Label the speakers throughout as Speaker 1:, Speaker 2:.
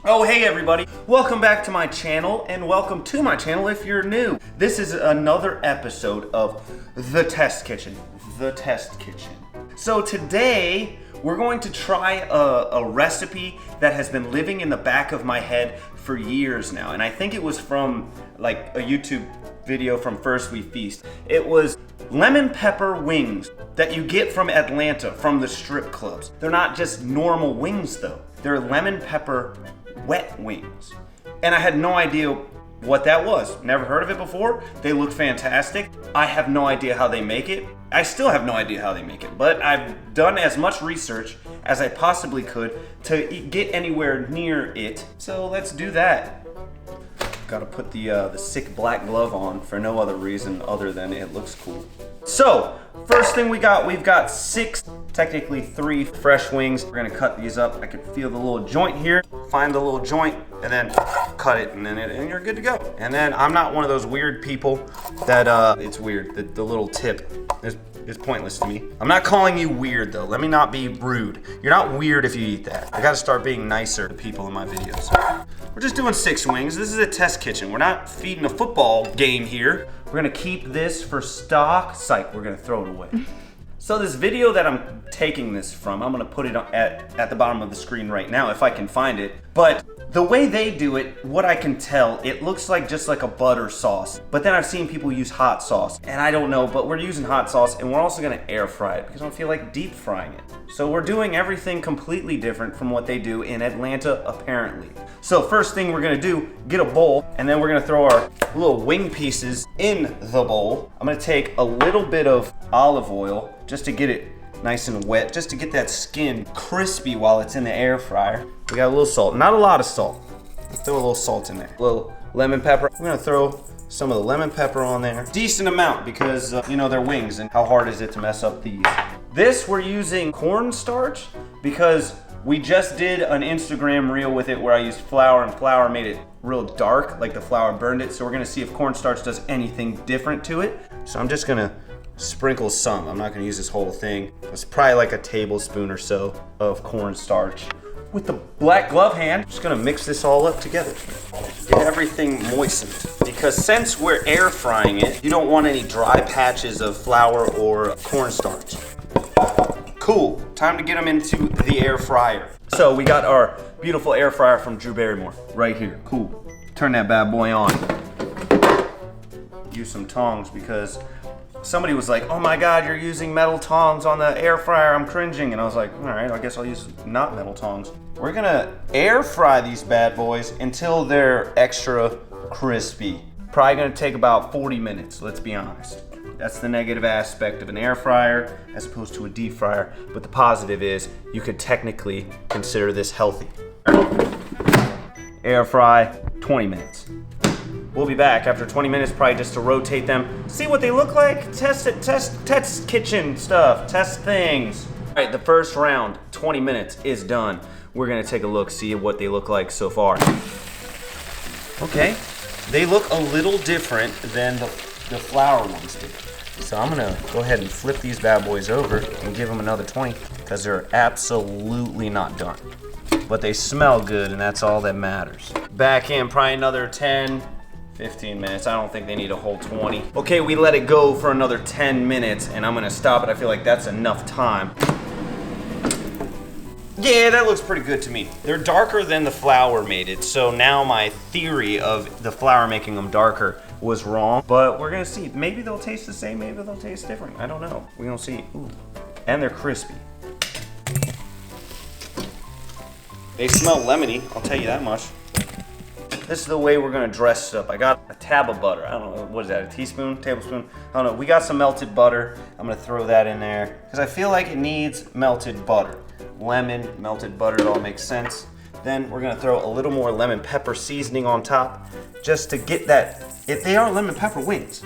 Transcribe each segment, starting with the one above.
Speaker 1: Oh, hey everybody. Welcome back to my channel, and welcome to my channel if you're new. This is another episode of The Test Kitchen. The Test Kitchen. So today, we're going to try a recipe that has been living in the back of my head for years now. And I think it was from like a YouTube video from First We Feast. It was lemon pepper wings that you get from Atlanta, from the strip clubs. They're not just normal wings though. They're lemon pepper wet wings. And I had no idea what that was. Never heard of it before. They look fantastic. I have no idea how they make it. I still have no idea how they make it, but I've done as much research as I possibly could to get anywhere near it. So let's do that. Gotta put the sick black glove on for no other reason other than it looks cool. So, first thing we've got 6, technically 3 fresh wings. We're gonna cut these up. I can feel the little joint here. Find the little joint and then cut it and you're good to go. And then I'm not one of those weird people that, it's weird, the little tip is pointless to me. I'm not calling you weird though. Let me not be rude. You're not weird if you eat that. I gotta start being nicer to people in my videos. We're just doing 6 wings. This is a test kitchen. We're not feeding a football game here. We're gonna keep this for stock. Psych, we're gonna throw it away. So this video that I'm taking this from, I'm gonna put it at the bottom of the screen right now if I can find it. But the way they do it, what I can tell, it looks like just like a butter sauce. But then I've seen people use hot sauce, and I don't know, but we're using hot sauce, and we're also gonna air fry it because I don't feel like deep frying it. So we're doing everything completely different from what they do in Atlanta, apparently. So first thing we're gonna do, get a bowl, and then we're gonna throw our little wing pieces in the bowl. I'm gonna take a little bit of olive oil just to get it nice and wet, just to get that skin crispy while it's in the air fryer. We got a little salt, not a lot of salt. Throw a little salt in there. A little lemon pepper. I'm gonna throw some of the lemon pepper on there. Decent amount because, you know, they're wings and how hard is it to mess up these. This, we're using cornstarch because we just did an Instagram reel with it where I used flour and flour made it real dark, like the flour burned it. So we're gonna see if cornstarch does anything different to it. So I'm just gonna sprinkle some. I'm not gonna use this whole thing. It's probably like a tablespoon or so of cornstarch. With the black glove hand, I'm just gonna mix this all up together. Get everything moistened. Because since we're air frying it, you don't want any dry patches of flour or cornstarch. Cool, time to get them into the air fryer. So we got our beautiful air fryer from Drew Barrymore right here. Cool, turn that bad boy on. Use some tongs because somebody was like, oh my God, you're using metal tongs on the air fryer, I'm cringing. And I was like, all right, I guess I'll use not metal tongs. We're gonna air fry these bad boys until they're extra crispy. Probably gonna take about 40 minutes, let's be honest. That's the negative aspect of an air fryer as opposed to a deep fryer. But the positive is you could technically consider this healthy. Air fry, 20 minutes. We'll be back after 20 minutes, probably just to rotate them, see what they look like, test it, test kitchen stuff, test things. All right, the first round, 20 minutes is done. We're gonna take a look, see what they look like so far. Okay, they look a little different than the flour ones did. So I'm gonna go ahead and flip these bad boys over and give them another 20 because they're absolutely not done. But they smell good and that's all that matters. Back in probably another 10, 15 minutes. I don't think they need a whole 20. Okay, we let it go for another 10 minutes and I'm gonna stop it. I feel like that's enough time. Yeah, that looks pretty good to me. They're darker than the flour made it, so now my theory of the flour making them darker was wrong, but we're gonna see. Maybe they'll taste the same, maybe they'll taste different. I don't know. We're gonna see. Ooh. And they're crispy. They smell lemony, I'll tell you that much. This is the way we're gonna dress it up. I got a tab of butter. I don't know, what is that, a teaspoon, tablespoon? I don't know, we got some melted butter. I'm gonna throw that in there because I feel like it needs melted butter. Lemon, melted butter, it all makes sense. Then we're gonna throw a little more lemon pepper seasoning on top just to get that, if they are lemon pepper wings.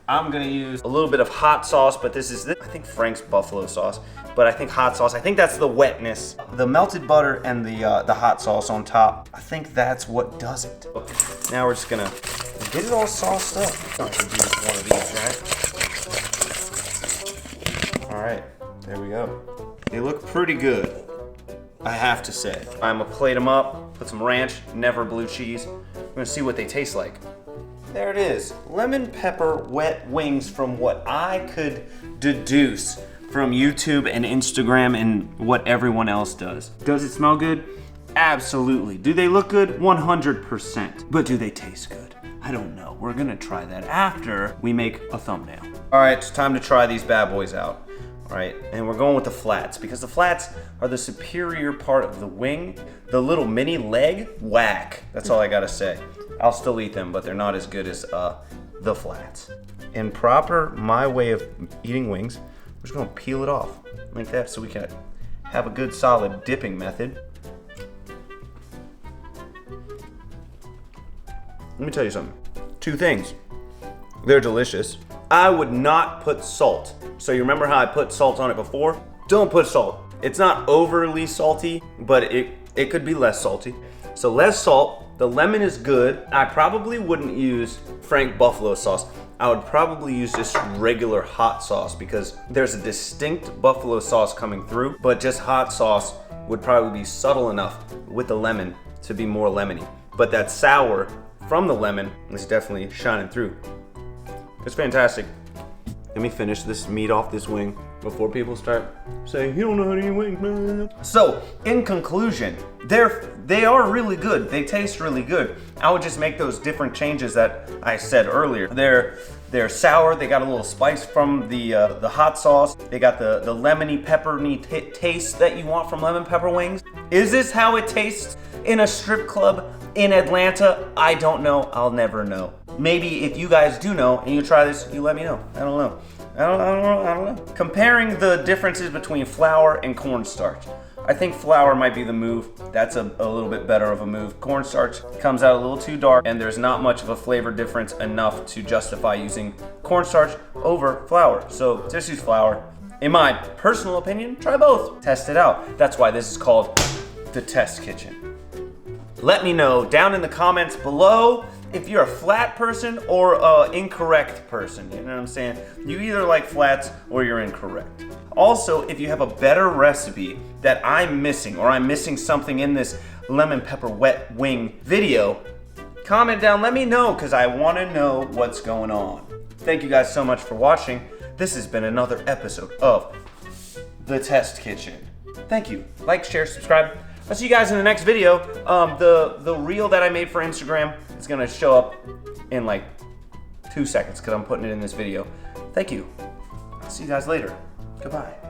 Speaker 1: I'm gonna use a little bit of hot sauce, but this is, I think Frank's buffalo sauce, but I think hot sauce, I think that's the wetness. The melted butter and the hot sauce on top, I think that's what does it. Now we're just gonna get it all sauced up. I could use one of these, right? All right, there we go. They look pretty good. I have to say. I'm gonna plate them up, put some ranch, never blue cheese. I'm gonna see what they taste like. There it is, lemon pepper wet wings from what I could deduce from YouTube and Instagram and what everyone else does. Does it smell good? Absolutely. Do they look good? 100%. But do they taste good? I don't know. We're gonna try that after we make a thumbnail. All right, it's time to try these bad boys out. All right, and we're going with the flats because the flats are the superior part of the wing. The little mini leg, whack. That's all I gotta say. I'll still eat them, but they're not as good as the flats. In proper my way of eating wings, we're just gonna peel it off like that so we can have a good solid dipping method. Let me tell you something. Two things. They're delicious. I would not put salt. So you remember how I put salt on it before? Don't put salt. It's not overly salty, but it could be less salty. So less salt. The lemon is good. I probably wouldn't use Frank Buffalo sauce. I would probably use just regular hot sauce because there's a distinct buffalo sauce coming through, but just hot sauce would probably be subtle enough with the lemon to be more lemony. But that sour from the lemon is definitely shining through. It's fantastic. Let me finish this meat off this wing before people start saying, you don't know how to eat wings, man. So, in conclusion, they are really good. They taste really good. I would just make those different changes that I said earlier. They're sour. They got a little spice from the hot sauce. They got the lemony, peppery taste that you want from lemon pepper wings. Is this how it tastes in a strip club in Atlanta? I don't know. I'll never know. Maybe if you guys do know and you try this, you let me know. I don't know. I don't know. Comparing the differences between flour and cornstarch. I think flour might be the move. That's a little bit better of a move. Cornstarch comes out a little too dark and there's not much of a flavor difference enough to justify using cornstarch over flour. So just use flour. In my personal opinion, try both. Test it out. That's why this is called The Test Kitchen. Let me know down in the comments below if you're a flat person or an incorrect person. You know what I'm saying? You either like flats or you're incorrect. Also, if you have a better recipe that I'm missing or I'm missing something in this lemon pepper wet wing video, comment down, let me know because I want to know what's going on. Thank you guys so much for watching. This has been another episode of The Test Kitchen. Thank you. Like, share, subscribe. I'll see you guys in the next video. The reel that I made for Instagram is gonna show up in like 2 seconds because I'm putting it in this video. Thank you. I'll see you guys later. Goodbye.